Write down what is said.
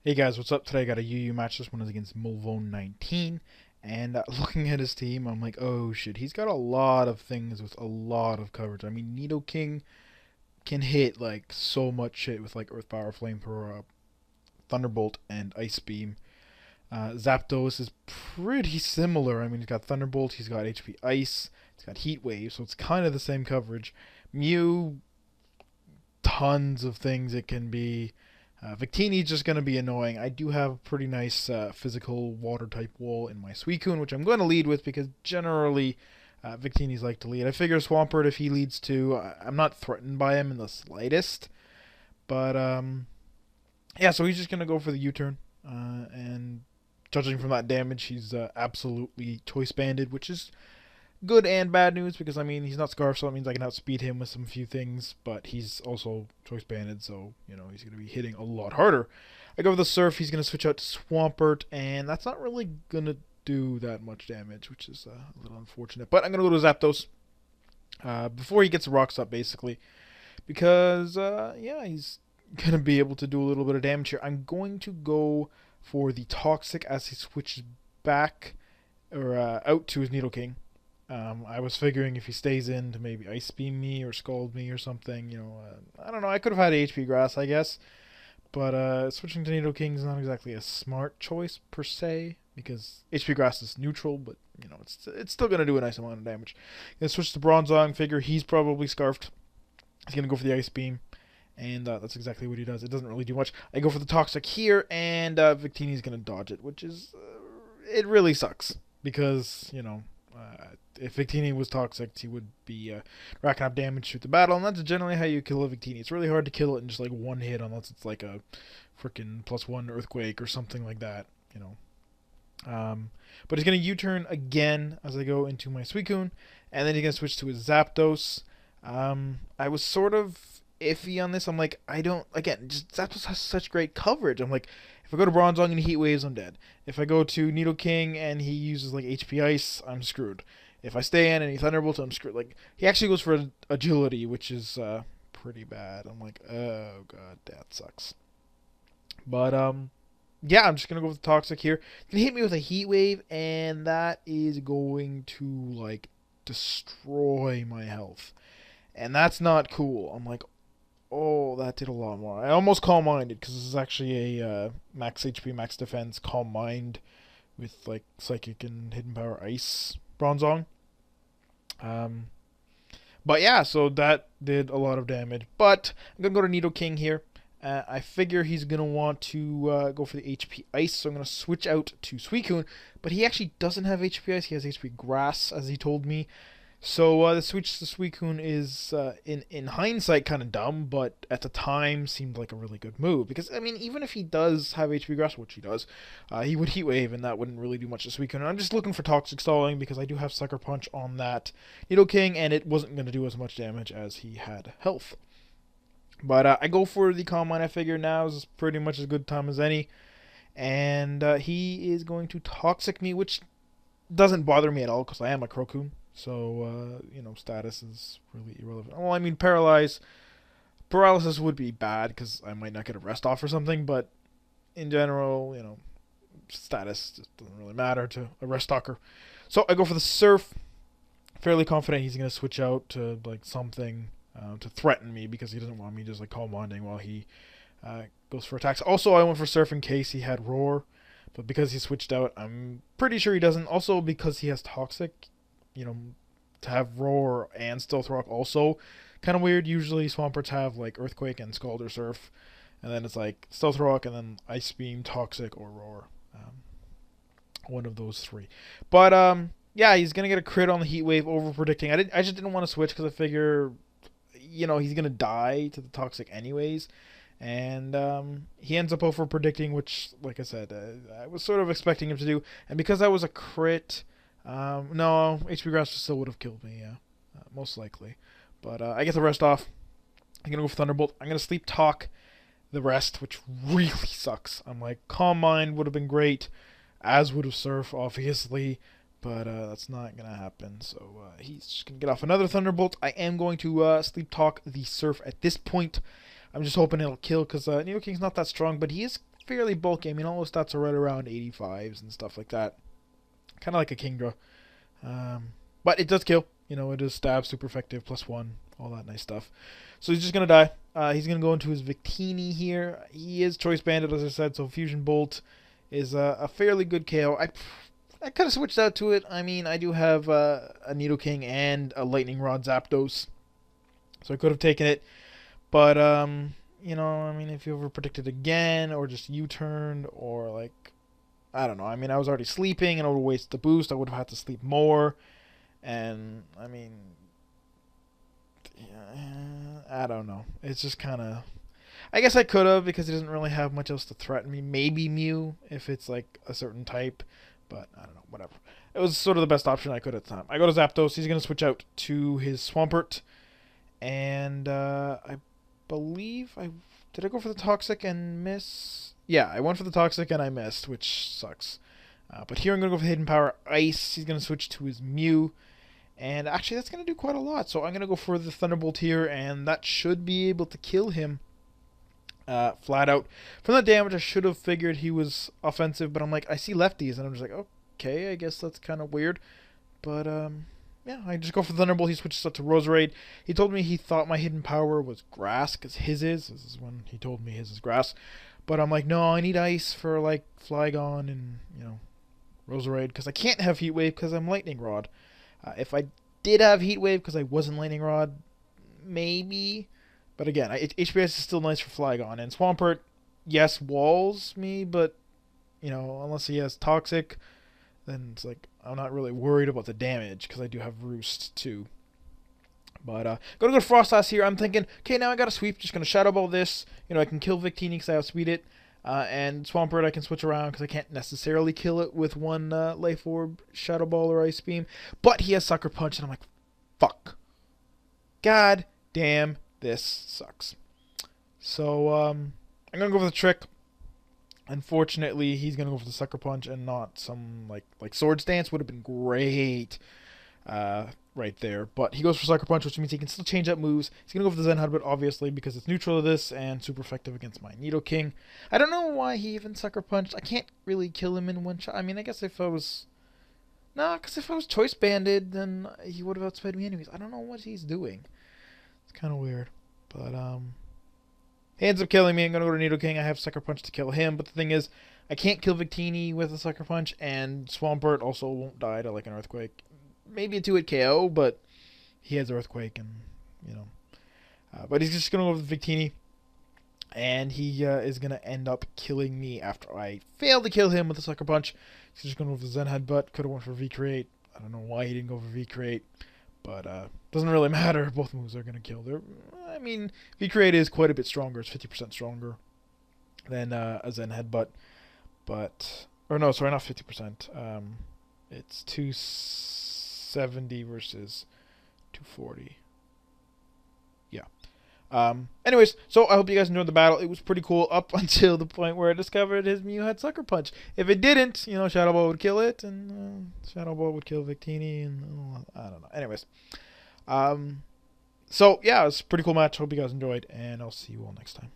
Hey guys, what's up? Today I got a UU match. This one is against Mulvone 19. And looking at his team, I'm like, oh shit, he's got a lot of things with a lot of coverage. I mean, Nidoking can hit like so much shit with like Earth Power, Flamethrower, Thunderbolt, and Ice Beam. Zapdos is pretty similar. I mean, he's got Thunderbolt, he's got HP Ice, he's got Heat Wave, so it's kind of the same coverage. Mew, tons of things it can be. Victini's just going to be annoying. I do have a pretty nice physical water type wall in my Suicune, which I'm going to lead with because generally Victini's like to lead. I figure Swampert, if he leads too, I'm not threatened by him in the slightest. But yeah, so he's just going to go for the U-turn. And judging from that damage, he's absolutely choice banded, which is good and bad news because I mean he's not Scarf, so it means I can outspeed him with some few things, but he's also choice banded, so you know he's gonna be hitting a lot harder. I go with the Surf. He's gonna switch out to Swampert, and that's not really gonna do that much damage, which is a little unfortunate. But I'm gonna go to Zapdos before he gets the rocks up, basically, because yeah, he's gonna be able to do a little bit of damage here. I'm going to go for the Toxic as he switches back or out to his Nidoking. I was figuring if he stays in to maybe Ice Beam me or Scald me or something, you know, I don't know, I could have had HP Grass, I guess, but switching to Nidoking is not exactly a smart choice, per se, because HP Grass is neutral, but, you know, it's still going to do a nice amount of damage. Gonna switch to Bronzong, figure he's probably Scarfed. He's going to go for the Ice Beam, and that's exactly what he does. It doesn't really do much. I go for the Toxic here, and Victini's going to dodge it, which is, it really sucks, because, you know, if Victini was Toxic, he would be racking up damage through the battle, and that's generally how you kill a Victini. It's really hard to kill it in just like one hit, unless it's like a freaking +1 Earthquake or something like that, you know. But he's going to U-turn again as I go into my Suicune, and then he's going to switch to his Zapdos. I was sort of iffy on this. I'm like, I don't, again, just Zapdos has such great coverage. I'm like, if I go to Bronzong and Heat Waves, I'm dead. If I go to Nidoking and he uses like HP Ice, I'm screwed. If I stay in and he Thunderbolts, I'm screwed. Like, he actually goes for Agility, which is pretty bad. I'm like, oh god, that sucks. But yeah, I'm just gonna go with the Toxic here. He's gonna hit me with a Heat Wave, and that is going to like destroy my health, and that's not cool. I'm like, oh, that did a lot more. I almost Calm Minded because this is actually a max HP, max defense Calm Mind with like Psychic and Hidden Power Ice Bronzong. But yeah, so that did a lot of damage. But I'm gonna go to Nidoking here. I figure he's gonna want to go for the HP Ice, so I'm gonna switch out to Suicune. But he actually doesn't have HP Ice; he has HP Grass, as he told me. So the switch to Suicune is, in hindsight, kind of dumb, but at the time seemed like a really good move. Because, I mean, even if he does have HP Grass, which he does, he would Heat Wave, and that wouldn't really do much to Suicune. And I'm just looking for Toxic Stalling, because I do have Sucker Punch on that Nidoking, and it wasn't going to do as much damage as he had health. But I go for the Calm Mind. I figure now is pretty much as good time as any. And he is going to Toxic me, which doesn't bother me at all, because I am a Crocoon. So, you know, status is really irrelevant. Well, I mean, paralysis would be bad because I might not get a rest off or something, but in general, you know, status just doesn't really matter to a rest stalker. So I go for the Surf. Fairly confident he's going to switch out to, like, something to threaten me because he doesn't want me just, like, Calm Minding while he goes for attacks. Also, I went for Surf in case he had Roar, but because he switched out, I'm pretty sure he doesn't. Also, because he has Toxic, you know, to have Roar and Stealth Rock also kind of weird. Usually Swamperts have like Earthquake and Scald or Surf, and then it's like Stealth Rock and then Ice Beam, Toxic, or Roar. One of those three. But yeah, he's gonna get a crit on the Heat Wave, over predicting. I just didn't want to switch because I figure, you know, he's gonna die to the Toxic anyways. And he ends up over predicting, which, like I said, I was sort of expecting him to do. And because that was a crit, no, HP Grass still would have killed me, yeah, most likely. But I get the rest off. I'm going to go for Thunderbolt. I'm going to Sleep Talk the rest, which really sucks. I'm like, Calm Mind would have been great, as would have Surf, obviously, but that's not going to happen. So he's just going to get off another Thunderbolt. I am going to Sleep Talk the Surf at this point. I'm just hoping it'll kill, because Nidoking's not that strong, but he is fairly bulky. I mean, all those stats are right around 85s and stuff like that. Kind of like a Kingdra. But it does kill. You know, it is stab, super effective, +1, all that nice stuff. So he's just going to die. He's going to go into his Victini here. He is Choice Banded, as I said, so Fusion Bolt is a fairly good KO. I kind of switched out to it. I mean, I do have a Nidoking and a Lightning Rod Zapdos, so I could have taken it. But, you know, I mean, if you ever predicted again, or just U-turned, or like, I don't know. I mean, I was already sleeping, and I would waste the boost. I would have had to sleep more. And, I mean, yeah, I don't know. It's just kind of... I guess I could have, because it doesn't really have much else to threaten me. Maybe Mew, if it's like a certain type. But, I don't know, whatever. It was sort of the best option I could at the time. I go to Zapdos. He's going to switch out to his Swampert. And, I believe I... Did I go for the Toxic and miss? Yeah, I went for the Toxic and I missed, which sucks. But here I'm going to go for the Hidden Power Ice. He's going to switch to his Mew. And actually, that's going to do quite a lot. So I'm going to go for the Thunderbolt here, and that should be able to kill him flat out. From that damage, I should have figured he was offensive, but I'm like, I see lefties, and I'm just like, okay, I guess that's kind of weird. But, yeah, I just go for the Thunderbolt. He switches up to Roserade. He told me he thought my Hidden Power was Grass, because his is. This is when he told me his is Grass. But I'm like, no, I need Ice for, like, Flygon and, you know, Roserade, because I can't have Heat Wave because I'm Lightning Rod. If I did have Heat Wave because I wasn't Lightning Rod, maybe. But again, HPS is still nice for Flygon. And Swampert, yes, walls me, but, you know, unless he has Toxic, then it's like, I'm not really worried about the damage because I do have Roost too. But, gonna go to Froslass here. I'm thinking, okay, now I got a sweep. Just gonna Shadow Ball this. You know, I can kill Victini because I outspeed it. And Swampert I can switch around because I can't necessarily kill it with one Life Orb, Shadow Ball, or Ice Beam. But he has Sucker Punch, and I'm like, fuck. God damn, this sucks. So, I'm going to go for the Trick. Unfortunately, he's going to go for the Sucker Punch and not some, like Swords Dance would have been great. Right there, but he goes for Sucker Punch, which means he can still change up moves. He's gonna go for the Zen Headbutt, obviously, because it's neutral to this and super effective against my Nidoking. I don't know why he even Sucker Punched. I can't really kill him in one shot. I mean, I guess if I was... Nah, because if I was Choice Banded, then he would have outsped me anyways. I don't know what he's doing. It's kind of weird, but, he ends up killing me. I'm gonna go to Nidoking. I have Sucker Punch to kill him, but the thing is, I can't kill Victini with a Sucker Punch, and Swampert also won't die to, like, an Earthquake. Maybe a 2-hit KO, but he has Earthquake, and, you know. But he's just going to go with Victini, and he is going to end up killing me after I failed to kill him with a Sucker Punch. He's just going to go with the Zen Headbutt. Could have went for V-Create. I don't know why he didn't go for V-Create, but doesn't really matter. Both moves are going to kill. I mean, V-Create is quite a bit stronger. It's 50% stronger than a Zen Headbutt, but... Or no, sorry, not 50%. It's 270 versus 240. Yeah. Anyways, so I hope you guys enjoyed the battle. It was pretty cool up until the point where I discovered his Mew had Sucker Punch. If it didn't, you know, Shadow Ball would kill it, and Shadow Ball would kill Victini, and I don't know. Anyways. So, yeah, it was a pretty cool match. Hope you guys enjoyed, and I'll see you all next time.